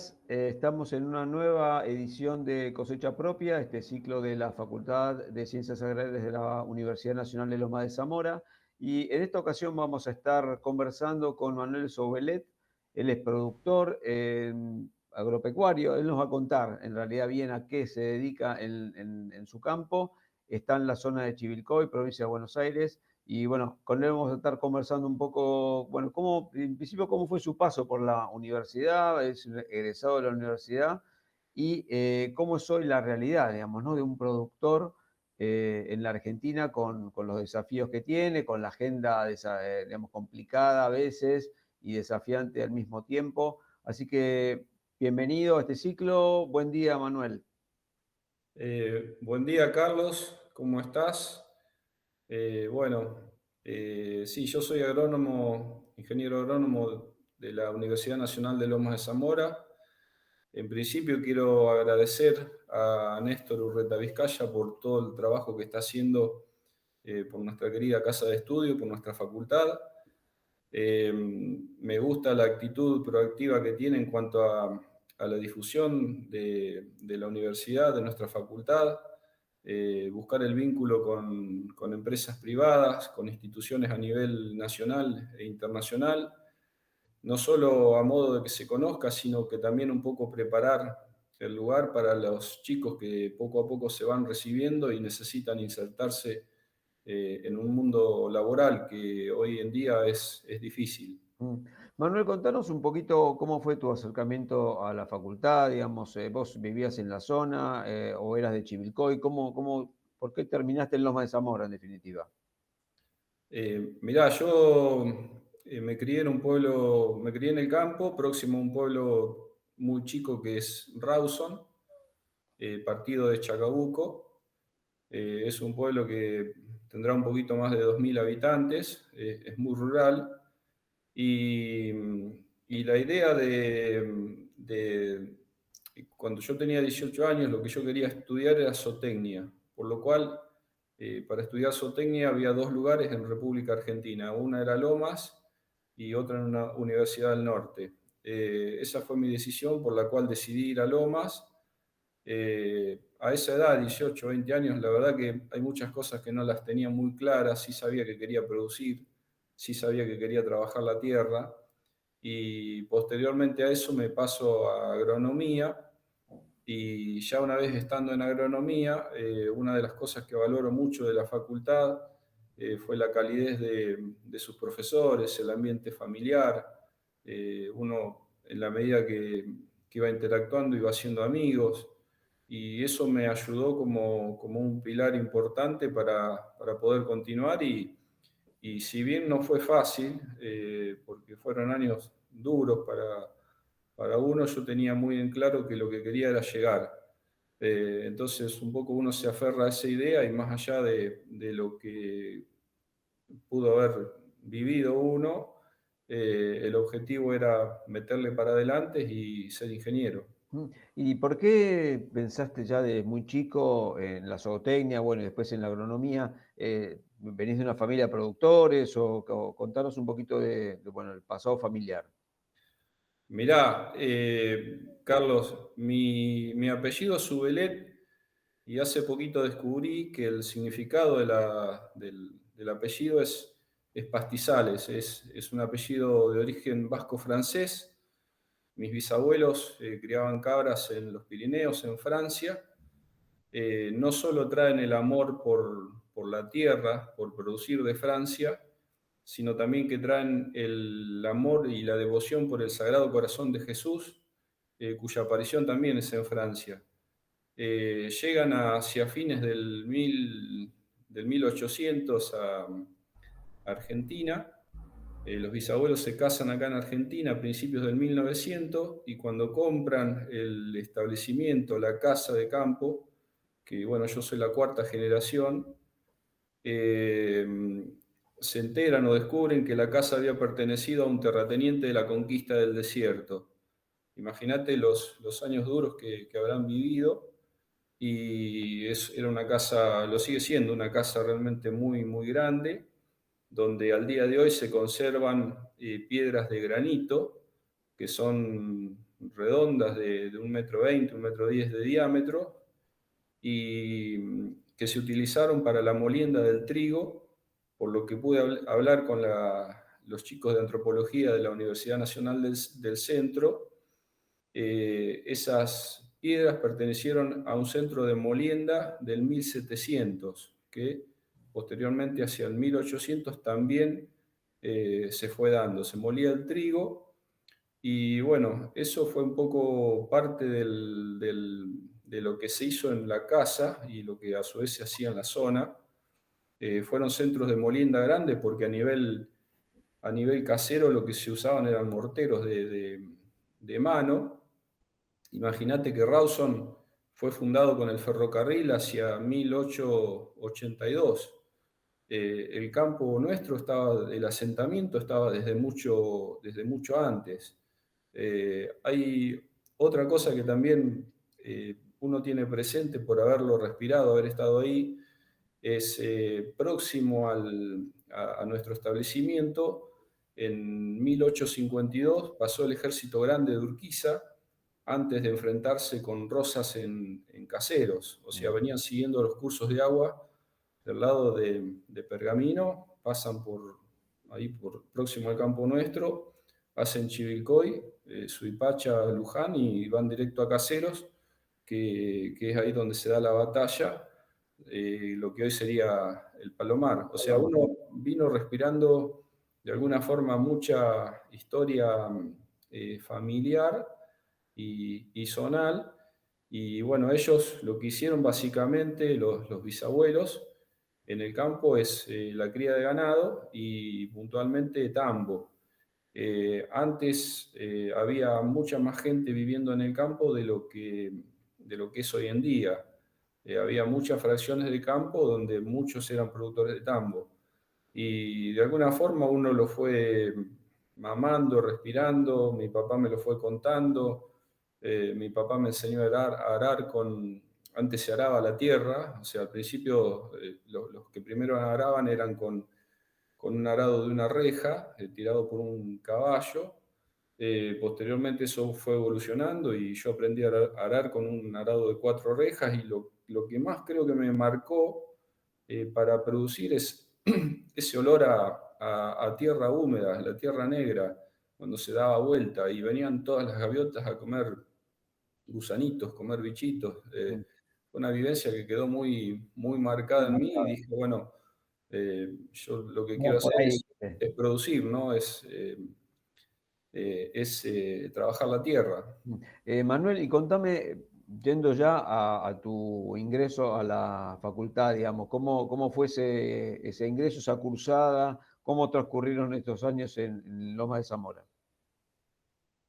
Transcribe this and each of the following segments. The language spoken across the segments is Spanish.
días. Estamos en una nueva edición de Cosecha Propia, este ciclo de la Facultad de Ciencias Agrarias de la Universidad Nacional de Lomas de Zamora. Y en esta ocasión vamos a estar conversando con Manuel Soubelet. Él es productor agropecuario. Él nos va a contar en realidad bien a qué se dedica en su campo. Está en la zona de Chivilcoy, provincia de Buenos Aires. Y bueno, con él vamos a estar conversando un poco, bueno, en principio, cómo fue su paso por la universidad, es egresado de la universidad, y cómo es hoy la realidad, digamos, ¿no? De un productor en la Argentina con los desafíos que tiene, con la agenda, digamos, complicada a veces y desafiante al mismo tiempo. Así que bienvenido a este ciclo. Buen día, Manuel. Buen día, Carlos, ¿cómo estás? Bueno, sí, yo soy agrónomo, ingeniero agrónomo de la Universidad Nacional de Lomas de Zamora. En principio quiero agradecer a Néstor Urreta Vizcaya por todo el trabajo que está haciendo por nuestra querida casa de estudio, por nuestra facultad. Me gusta la actitud proactiva que tiene en cuanto a la difusión de la universidad, de nuestra facultad, buscar el vínculo con empresas privadas, con instituciones a nivel nacional e internacional, no solo a modo de que se conozca, sino que también un poco preparar el lugar para los chicos que poco a poco se van recibiendo y necesitan insertarse en un mundo laboral que hoy en día es difícil. Mm. Manuel, contanos un poquito cómo fue tu acercamiento a la facultad, digamos, vos vivías en la zona o eras de Chivilcoy, ¿por qué terminaste en Loma de Zamora en definitiva? Mirá, yo me crié en un pueblo, me crié en el campo, próximo a un pueblo muy chico que es Rawson, partido de Chacabuco. Es un pueblo que tendrá un poquito más de 2.000 habitantes, es muy rural. Y, y la idea cuando yo tenía 18 años, lo que yo quería estudiar era zootecnia, por lo cual para estudiar zootecnia había dos lugares en República Argentina, una era Lomas y otra en una universidad del norte. Esa fue mi decisión por la cual decidí ir a Lomas. A esa edad, 18, 20 años, la verdad que hay muchas cosas que no las tenía muy claras, sí sabía que quería producir, sí sabía que quería trabajar la tierra, y posteriormente a eso me paso a agronomía, y ya una vez estando en agronomía, una de las cosas que valoro mucho de la facultad fue la calidez de sus profesores, el ambiente familiar. Uno, en la medida que iba interactuando, iba haciendo amigos, y eso me ayudó como un pilar importante para poder continuar. Y si bien no fue fácil, porque fueron años duros para uno, yo tenía muy en claro que lo que quería era llegar. Entonces, un poco uno se aferra a esa idea, y más allá de lo que pudo haber vivido uno, el objetivo era meterle para adelante y ser ingeniero. Mm. ¿Y por qué pensaste ya de muy chico en la zootecnia, bueno, y después en la agronomía? ¿Venís de una familia de productores o contanos un poquito bueno, el pasado familiar? Mirá, Carlos, mi apellido es Subelet, y hace poquito descubrí que el significado del apellido es pastizales, es un apellido de origen vasco-francés. Mis bisabuelos criaban cabras en los Pirineos, en Francia. No solo traen el amor por la tierra, por producir de Francia, sino también que traen el amor y la devoción por el Sagrado Corazón de Jesús, cuya aparición también es en Francia. Llegan hacia fines del 1800 a Argentina. Los bisabuelos se casan acá en Argentina a principios del 1900, y cuando compran el establecimiento, la casa de campo, que bueno, yo soy la cuarta generación, eh, se enteran o descubren que la casa había pertenecido a un terrateniente de la conquista del desierto. Imagínate los años duros que habrán vivido. Y era una casa, lo sigue siendo, una casa realmente muy, muy grande, donde al día de hoy se conservan piedras de granito, que son redondas de 1,20 m, 1,10 m de diámetro, y que se utilizaron para la molienda del trigo, por lo que pude hablar con los chicos de antropología de la Universidad Nacional del Centro. Esas piedras pertenecieron a un centro de molienda del 1700, que posteriormente hacia el 1800 también se fue dando. Se molía el trigo y bueno, eso fue un poco parte de lo que se hizo en la casa y lo que a su vez se hacía en la zona. Fueron centros de molienda grandes porque a nivel casero lo que se usaban eran morteros de mano. Imagínate que Rawson fue fundado con el ferrocarril hacia 1882. El campo nuestro estaba, el asentamiento estaba desde mucho antes. Hay otra cosa que también uno tiene presente por haberlo respirado, haber estado ahí, es próximo a nuestro establecimiento. En 1852 pasó el ejército grande de Urquiza antes de enfrentarse con Rosas en Caseros. O sea, venían siguiendo los cursos de agua del lado de Pergamino, pasan ahí por próximo al campo nuestro, hacen Chivilcoy, Suipacha, Luján y van directo a Caseros, que es ahí donde se da la batalla, lo que hoy sería el Palomar. O sea, uno vino respirando de alguna forma mucha historia familiar y zonal. Y bueno, ellos lo que hicieron básicamente, los bisabuelos, en el campo es la cría de ganado y puntualmente tambo. Antes había mucha más gente viviendo en el campo de lo que es hoy en día. Había muchas fracciones de campo donde muchos eran productores de tambo. Y de alguna forma uno lo fue mamando, respirando, mi papá me lo fue contando, mi papá me enseñó a arar antes se araba la tierra, o sea, al principio los que primero araban eran con un arado de una reja, tirado por un caballo. Posteriormente eso fue evolucionando y yo aprendí a arar con un arado de 4 rejas y lo que más creo que me marcó para producir es ese olor a tierra húmeda, la tierra negra, cuando se daba vuelta y venían todas las gaviotas a comer gusanitos, comer bichitos. Fue una vivencia que quedó muy marcada en mí y dije, bueno, yo lo que quiero Vamos por hacer ahí. es producir, ¿no? Es trabajar la tierra. Manuel, y contame, yendo ya a tu ingreso a la facultad, digamos, ¿cómo fue ese ingreso, esa cursada? ¿Cómo transcurrieron estos años en Lomas de Zamora?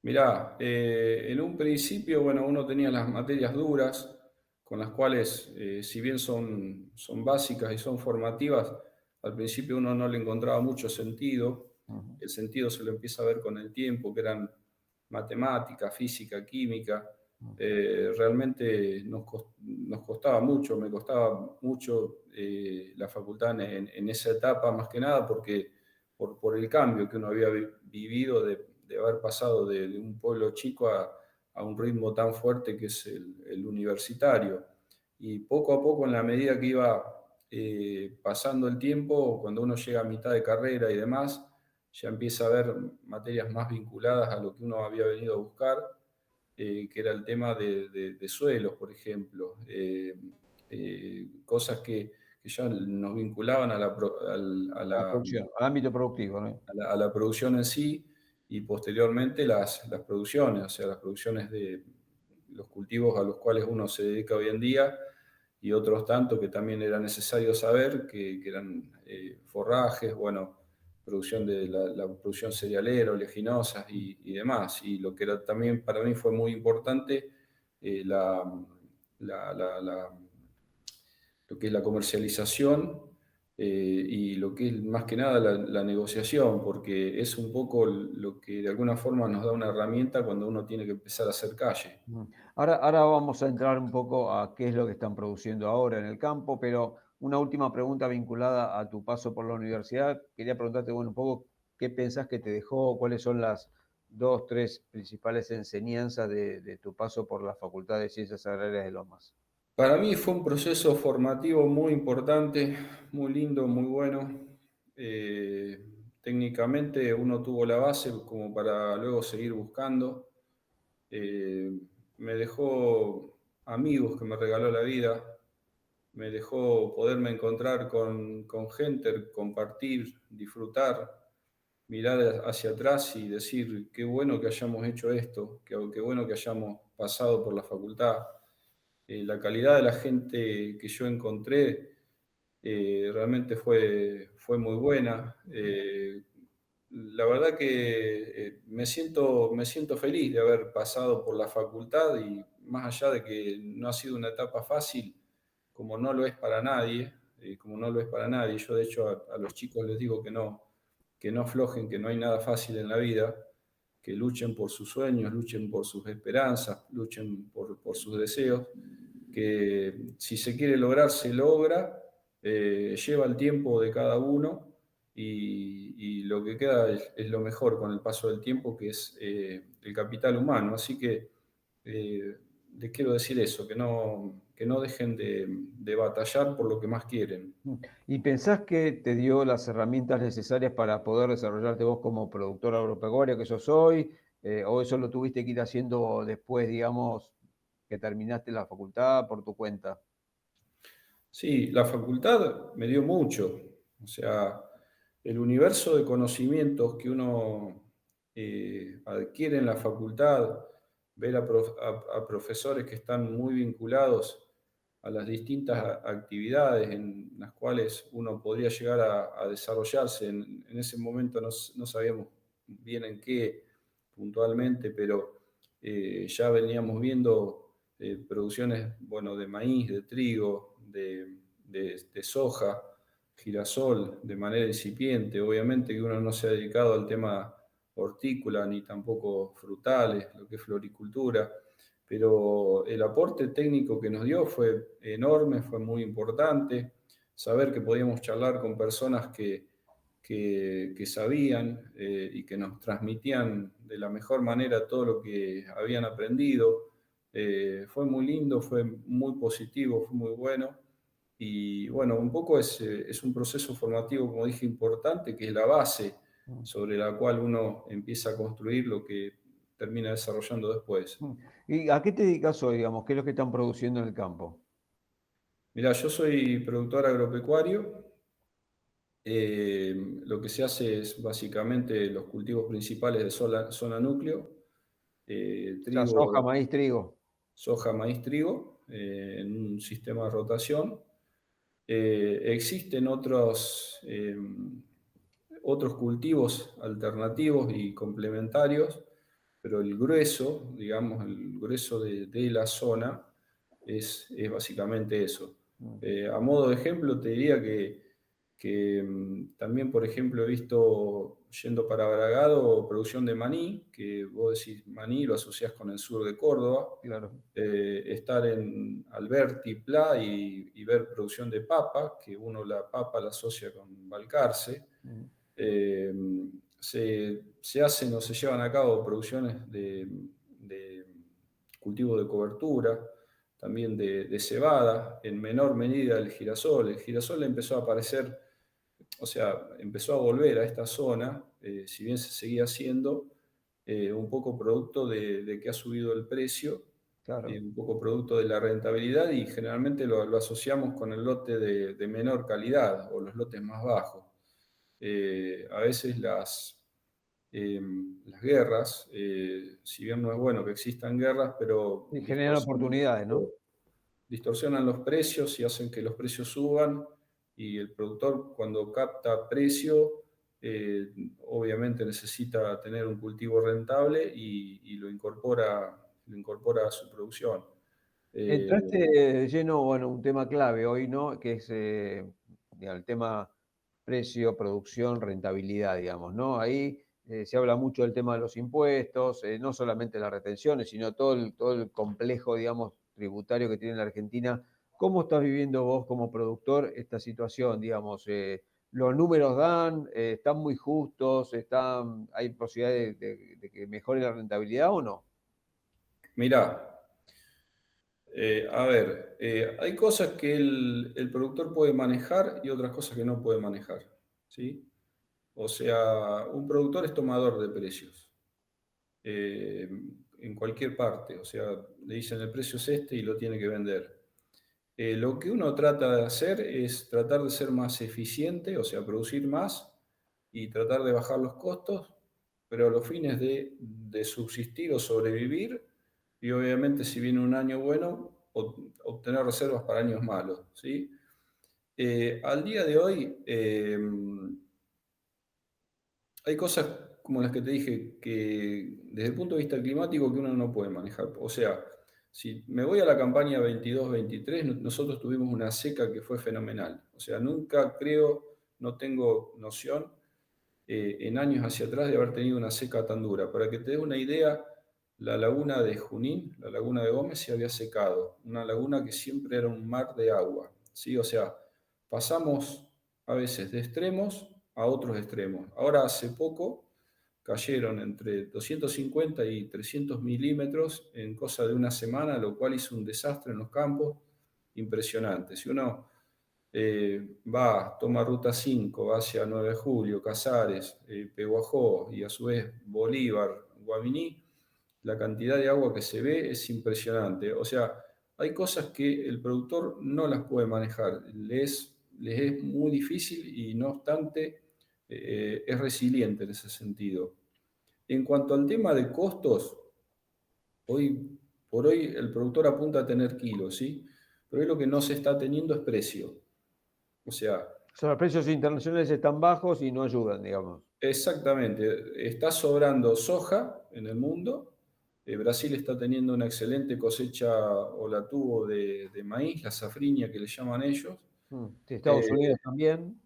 Mirá, en un principio, bueno, uno tenía las materias duras, con las cuales, si bien son básicas y son formativas, al principio uno no le encontraba mucho sentido. Ujú, El sentido se lo empieza a ver con el tiempo, que eran matemática, física, química. ujú, Realmente nos costaba mucho, me costaba mucho la facultad en esa etapa, más que nada porque por el cambio que uno había vivido de haber pasado de un pueblo chico a un ritmo tan fuerte que es el universitario. Y poco a poco, en la medida que iba pasando el tiempo, cuando uno llega a mitad de carrera y demás, ya empieza a ver materias más vinculadas a lo que uno había venido a buscar, que era el tema de suelos, por ejemplo, cosas que ya nos vinculaban a a la producción, al ámbito productivo, ¿no? a la producción en sí y posteriormente las producciones, o sea, las producciones de los cultivos a los cuales uno se dedica hoy en día y otros tantos que también era necesario saber, que eran forrajes, bueno, producción de la producción cerealera, oleaginosas y demás. Y lo que era, también para mí fue muy importante, eh, la, la, la, la, lo que es la comercialización y lo que es más que nada la negociación, porque es un poco lo que de alguna forma nos da una herramienta cuando uno tiene que empezar a hacer calle. Ahora vamos a entrar un poco a qué es lo que están produciendo ahora en el campo, pero una última pregunta vinculada a tu paso por la universidad. Quería preguntarte, bueno, un poco qué pensás que te dejó, cuáles son dos, tres principales enseñanzas de tu paso por la Facultad de Ciencias Agrarias de Lomas. Para mí fue un proceso formativo muy importante, muy lindo, muy bueno. Eh, Técnicamente uno tuvo la base como para luego seguir buscando. Eh, Me dejó amigos que me regaló la vida, me dejó poderme encontrar con gente, compartir, disfrutar, mirar hacia atrás y decir, qué bueno que hayamos hecho esto, qué bueno que hayamos pasado por la facultad. La calidad de la gente que yo encontré realmente fue muy buena. La verdad que me siento feliz de haber pasado por la facultad y más allá de que no ha sido una etapa fácil, como no lo es para nadie, como no lo es para nadie, yo de hecho a los chicos les digo que no aflojen, que no hay nada fácil en la vida, que luchen por sus sueños, luchen por sus esperanzas, luchen por sus deseos, que si se quiere lograr, se logra, lleva el tiempo de cada uno y lo que queda es lo mejor con el paso del tiempo, que es el capital humano. Así que eh, les quiero decir eso, que no dejen de batallar por lo que más quieren. ¿Y pensás que te dio las herramientas necesarias para poder desarrollarte vos como productor agropecuario que sos hoy? ¿O eso lo tuviste que ir haciendo después, digamos, que terminaste la facultad por tu cuenta? Sí, la facultad me dio mucho. O sea, el universo de conocimientos que uno adquiere en la facultad, ver a profesores que están muy vinculados a las distintas actividades en las cuales uno podría llegar a desarrollarse. En ese momento no sabíamos bien en qué puntualmente, pero ya veníamos viendo producciones, bueno, de maíz, de trigo, de soja, girasol, de manera incipiente. Obviamente que uno no se ha dedicado al tema hortícola ni tampoco frutales, lo que es floricultura, pero el aporte técnico que nos dio fue enorme, fue muy importante. Saber que podíamos charlar con personas que sabían y que nos transmitían de la mejor manera todo lo que habían aprendido. Fue muy lindo, fue muy positivo, fue muy bueno. Y bueno, un poco es un proceso formativo, como dije, importante, que es la base Mm, sobre la cual uno empieza a construir lo que termina desarrollando después. mm. ¿Y a qué te dedicas hoy, digamos? ¿Qué es lo que están produciendo en el campo? Mira, yo soy productor agropecuario. Lo que se hace es básicamente los cultivos principales de zona núcleo, O sea, soja, trigo, maíz, trigo. soja, maíz, trigo, en un sistema de rotación. Existen otros cultivos alternativos y complementarios, pero el grueso, digamos, el grueso de la zona es básicamente eso. Mm, A modo de ejemplo, te diría que también, por ejemplo, he visto, yendo para Bragado, producción de maní, que vos decís maní, lo asociás con el sur de Córdoba, claro. estar en Alberti, Pla y ver producción de papa, que uno la papa la asocia con Balcarce. Mm. Eh, Se hacen o se llevan a cabo producciones de cultivo de cobertura, también de cebada, en menor medida el girasol. El girasol empezó a aparecer, o sea, empezó a volver a esta zona, si bien se seguía haciendo, un poco producto de que ha subido el precio, Claro. un poco producto de la rentabilidad y generalmente lo asociamos con el lote de menor calidad o los lotes más bajos. A veces las guerras, si bien no es bueno que existan guerras, pero Y generan oportunidades, ¿no? distorsionan los precios y hacen que los precios suban y el productor cuando capta precio, obviamente necesita tener un cultivo rentable y lo incorpora a su producción. Eh, Entraste de lleno, bueno, un tema clave hoy, ¿no? Que es digamos, el tema precio, producción, rentabilidad, digamos, ¿no? Ahí se habla mucho del tema de los impuestos, no solamente las retenciones, sino todo el complejo, digamos, tributario que tiene la Argentina. ¿Cómo estás viviendo vos como productor esta situación, digamos? los números dan, están muy justos, hay posibilidad de que mejore la rentabilidad o no. Mirá, a ver, hay cosas que el productor puede manejar y otras cosas que no puede manejar, ¿sí? O sea, un productor es tomador de precios, eh, en cualquier parte, o sea, le dicen el precio es este y lo tiene que vender. Lo que uno trata de hacer es tratar de ser más eficiente, o sea, producir más y tratar de bajar los costos, pero a los fines de subsistir o sobrevivir, y obviamente si viene un año bueno, obtener reservas para años malos, ¿sí? Al día de hoy, hay cosas como las que te dije que desde el punto de vista climático que uno no puede manejar. O sea, si me voy a la campaña 22-23, nosotros tuvimos una seca que fue fenomenal. O sea, nunca creo, no tengo noción en años hacia atrás de haber tenido una seca tan dura. Para que te des una idea, la laguna de Junín, la laguna de Gómez, se había secado. Una laguna que siempre era un mar de agua, ¿sí? O sea, pasamos a veces de extremos a otros extremos. Ahora, hace poco, cayeron entre 250 y 300 milímetros en cosa de una semana, lo cual hizo un desastre en los campos impresionante. Si uno toma ruta 5, va hacia 9 de Julio, Casares, Peguajó y a su vez Bolívar, Guaminí, la cantidad de agua que se ve es impresionante. O sea, hay cosas que el productor no las puede manejar, les es muy difícil y no obstante es resiliente en ese sentido. En cuanto al tema de costos, hoy por hoy el productor apunta a tener kilos, ¿sí? Pero hoy lo que no se está teniendo es precio. O sea, O sea, los precios internacionales están bajos y no ayudan, digamos. exactamente, está sobrando soja en el mundo. Brasil está teniendo una excelente cosecha o la tuvo de maíz, la safriña que le llaman ellos. Sí, Estados Eh, Unidos también.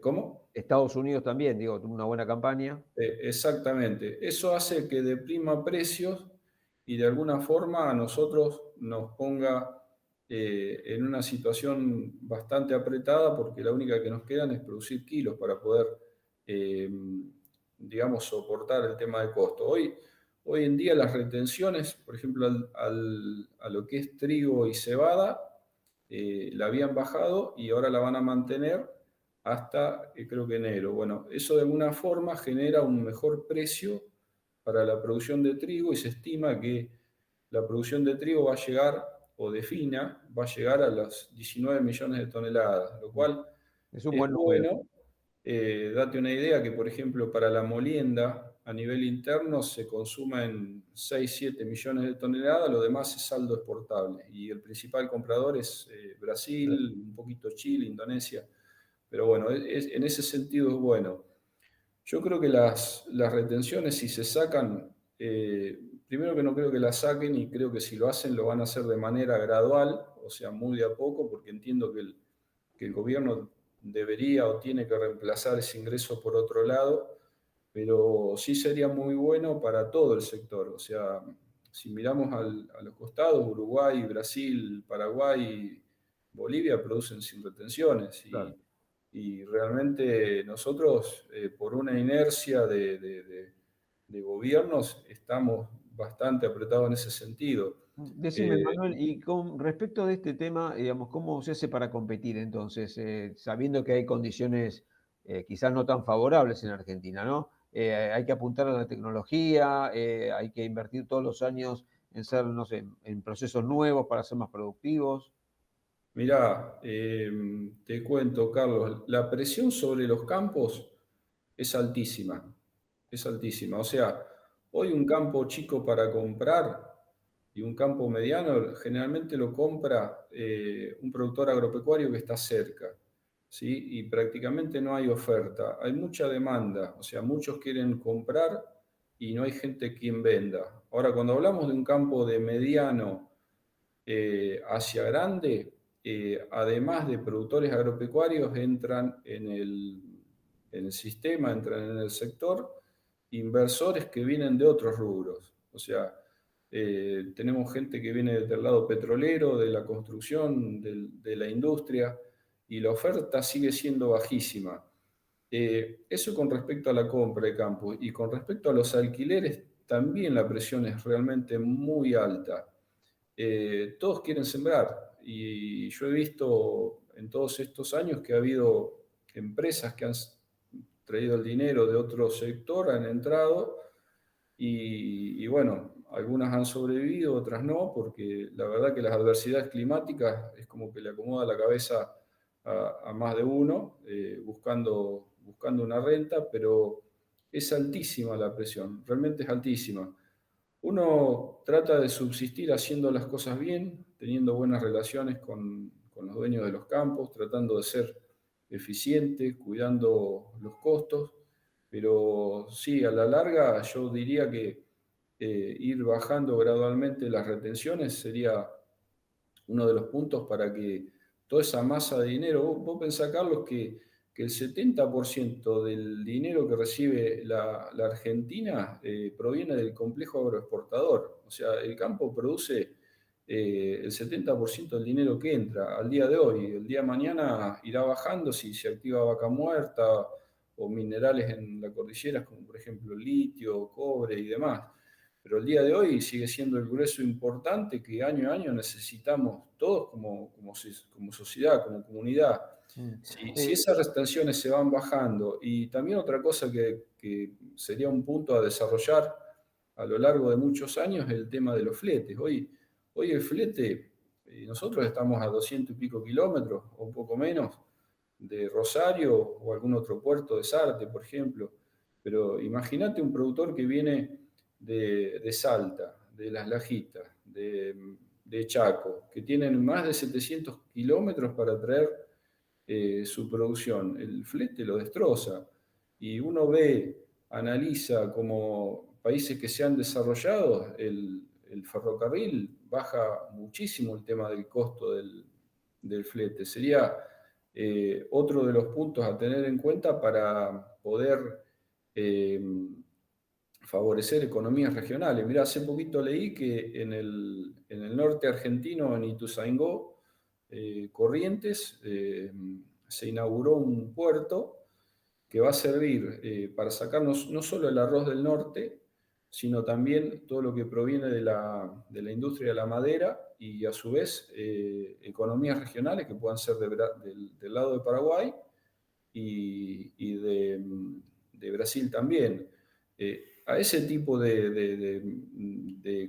¿Cómo? Estados Unidos también, digo, tuvo una buena campaña. Exactamente. Eso hace que deprima precios y de alguna forma a nosotros nos ponga en una situación bastante apretada porque la única que nos quedan es producir kilos para poder, eh, digamos, soportar el tema de costo. Hoy en día las retenciones, por ejemplo, a lo que es trigo y cebada, la habían bajado y ahora la van a mantener hasta creo que enero. Bueno, eso de alguna forma genera un mejor precio para la producción de trigo y se estima que la producción de trigo va a llegar, o de fina, va a llegar a los 19 millones de toneladas, lo cual Es un es buen número. bueno. Date una idea que, por ejemplo, para la molienda a nivel interno se consumen 6-7 millones de toneladas, lo demás es saldo exportable. Y el principal comprador es Brasil, un poquito Chile, Indonesia. Pero bueno, en ese sentido es bueno. Yo creo que las retenciones, si se sacan, primero que no creo que las saquen y creo que si lo hacen lo van a hacer de manera gradual, o sea, muy de a poco, porque entiendo que el gobierno debería o tiene que reemplazar ese ingreso por otro lado, pero sí sería muy bueno para todo el sector. O sea, si miramos a los costados, Uruguay, Brasil, Paraguay, Bolivia producen sin retenciones Claro. y realmente nosotros, por una inercia de gobiernos, estamos bastante apretados en ese sentido. Decime, Eh, Manuel, y con respecto de este tema, digamos, ¿cómo se hace para competir entonces, sabiendo que hay condiciones quizás no tan favorables en Argentina, ¿no? Hay que apuntar a la tecnología, hay que invertir todos los años en ser, no sé, en procesos nuevos para ser más productivos. Mirá, te cuento, Carlos, la presión sobre los campos es altísima, es altísima. O sea, hoy un campo chico para comprar y un campo mediano generalmente lo compra un productor agropecuario que está cerca, ¿sí? Y prácticamente no hay oferta, hay mucha demanda, o sea, muchos quieren comprar y no hay gente quien venda. Ahora, cuando hablamos de un campo de mediano hacia grande, además de productores agropecuarios, entran en el sistema, entran en el sector inversores que vienen de otros rubros. O sea, tenemos gente que viene del lado petrolero, de la construcción, de la industria, y la oferta sigue siendo bajísima. Eso con respecto a la compra de campo. Y con respecto a los alquileres, también la presión es realmente muy alta. Todos quieren sembrar y yo he visto en todos estos años que ha habido empresas que han traído el dinero de otro sector, han entrado y bueno, algunas han sobrevivido, otras no, porque la verdad que las adversidades climáticas es como que le acomoda la cabeza a más de uno buscando una renta, pero es altísima la presión, realmente es altísima. Uno trata de subsistir haciendo las cosas bien, teniendo buenas relaciones con los dueños de los campos, tratando de ser eficiente, cuidando los costos, pero sí, a la larga yo diría que ir bajando gradualmente las retenciones sería uno de los puntos para que toda esa masa de dinero, vos pensás, Carlos, que el 70% del dinero que recibe la Argentina proviene del complejo agroexportador. O sea, el campo produce el 70% del dinero que entra al día de hoy. El día de mañana irá bajando si se activa vaca muerta o minerales en la cordillera, como por ejemplo litio, cobre y demás. Pero el día de hoy sigue siendo el grueso importante que año a año necesitamos todos como sociedad, como comunidad. Mm. Si esas restricciones se van bajando, y también otra cosa que sería un punto a desarrollar a lo largo de muchos años es el tema de los fletes. Hoy el flete, nosotros estamos a 200 y pico kilómetros o un poco menos de Rosario o algún otro puerto de Sarte, por ejemplo. Pero imagínate un productor que viene de Salta, de Las Lajitas, de Chaco, que tienen más de 700 kilómetros para traer su producción. El flete lo destroza. Y uno ve, analiza como países que se han desarrollado, el ferrocarril baja muchísimo el tema del costo del flete. Sería otro de los puntos a tener en cuenta para poder eh, favorecer economías regionales. Mirá, hace poquito leí que en el norte argentino, en Ituzaingó, Corrientes, se inauguró un puerto que va a servir para sacarnos no solo el arroz del norte, sino también todo lo que proviene de la industria de la madera y a su vez economías regionales que puedan ser del lado de Paraguay y de Brasil también. A ese tipo de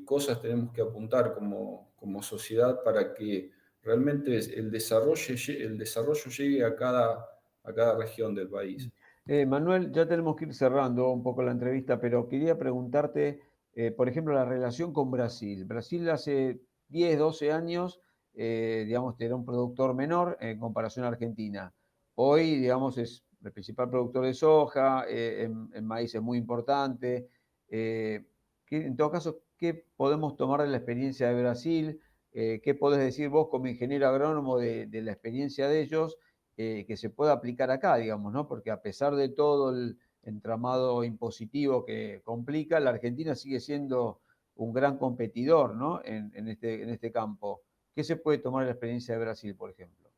cosas tenemos que apuntar como sociedad para que realmente el desarrollo llegue a cada región del país. Manuel, ya tenemos que ir cerrando un poco la entrevista, pero quería preguntarte, por ejemplo, la relación con Brasil. Brasil hace 10, 12 años, digamos, era un productor menor en comparación a Argentina. Hoy, digamos, es el principal productor de soja, en maíz es muy importante. Eh, en todo caso, ¿qué podemos tomar de la experiencia de Brasil? ¿Qué podés decir vos como ingeniero agrónomo de la experiencia de ellos? Que se pueda aplicar acá, digamos, ¿no? Porque a pesar de todo el entramado impositivo que complica, la Argentina sigue siendo un gran competidor, ¿no? En este campo. ¿Qué se puede tomar de la experiencia de Brasil, por ejemplo?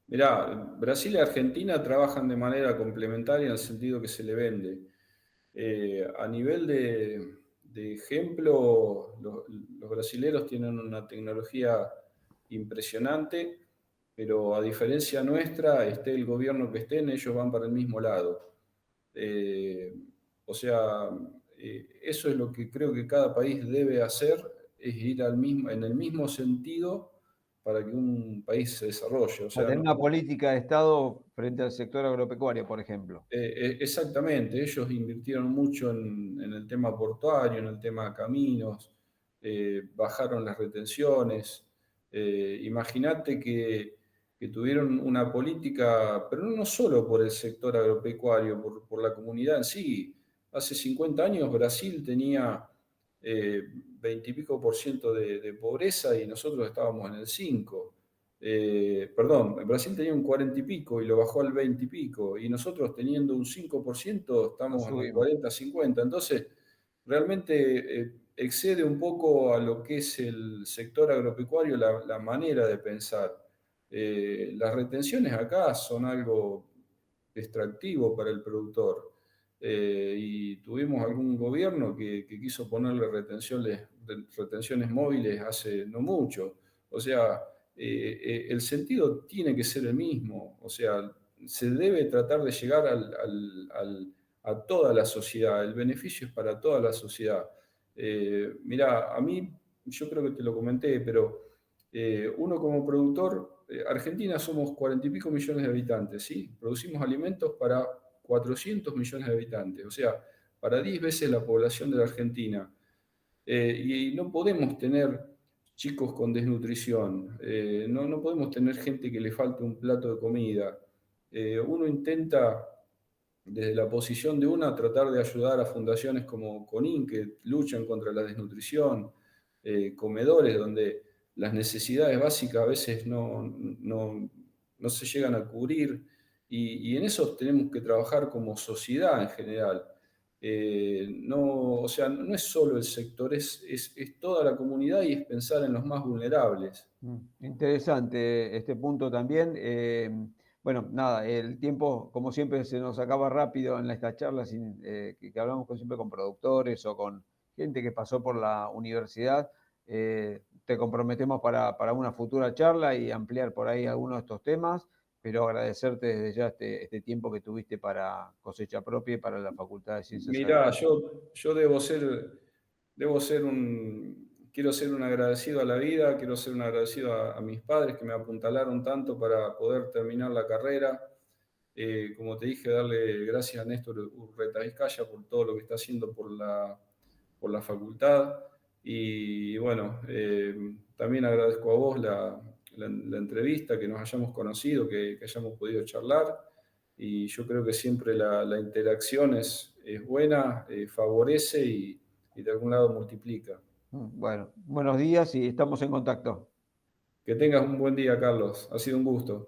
Mirá, Brasil y Argentina trabajan de manera complementaria en el sentido que se le vende. A nivel de ejemplo, los brasileros tienen una tecnología impresionante, pero a diferencia nuestra, esté el gobierno que estén, ellos van para el mismo lado. Eh, o sea, eso es lo que creo que cada país debe hacer, es ir en el mismo sentido para que un país se desarrolle. O A sea, tener una política de Estado frente al sector agropecuario, por ejemplo. exactamente, ellos invirtieron mucho en el tema portuario, en el tema caminos, bajaron las retenciones. Imagínate que tuvieron una política, pero no solo por el sector agropecuario, por la comunidad en sí. Hace 50 años Brasil tenía 20 y pico por ciento de pobreza y nosotros estábamos en el 5. Perdón, Brasil tenía un 40 y pico y lo bajó al 20 y pico, y nosotros teniendo un 5% Lo estamos en el subimos. 40-50. Entonces, realmente excede un poco a lo que es el sector agropecuario la manera de pensar. Las retenciones acá son algo extractivo para el productor. Y tuvimos algún gobierno que quiso ponerle retenciones móviles hace no mucho. O sea, el sentido tiene que ser el mismo. O sea, se debe tratar de llegar a toda la sociedad. El beneficio es para toda la sociedad. Mirá, a mí, yo creo que te lo comenté, pero uno como productor, Argentina somos 40 y pico millones de habitantes, ¿sí? Producimos alimentos para 400 millones de habitantes, o sea, para 10 veces la población de la Argentina. Y no podemos tener chicos con desnutrición, no podemos tener gente que le falte un plato de comida. Uno intenta, desde la posición de una, tratar de ayudar a fundaciones como CONIN, que luchan contra la desnutrición, comedores donde las necesidades básicas a veces no se llegan a cubrir, y en eso tenemos que trabajar como sociedad en general. No, o sea, no es solo el sector, es toda la comunidad y es pensar en los más vulnerables. Interesante este punto también. Bueno, nada, el tiempo, como siempre, se nos acaba rápido en estas charlas que hablamos siempre con productores o con gente que pasó por la universidad. Te comprometemos para una futura charla y ampliar por ahí algunos de estos temas, pero agradecerte desde ya este tiempo que tuviste para Cosecha Propia y para la Facultad de Ciencias Mirá, Agrarias. yo quiero ser un agradecido a la vida, quiero ser un agradecido a mis padres que me apuntalaron tanto para poder terminar la carrera. Como te dije, darle gracias a Néstor Urreta Vizcaya por todo lo que está haciendo por la facultad. Y bueno, también agradezco a vos la entrevista, que nos hayamos conocido, que hayamos podido charlar. Y yo creo que siempre la interacción es buena, favorece y de algún lado multiplica. Bueno, buenos días y estamos en contacto. Que tengas un buen día, Carlos. Ha sido un gusto.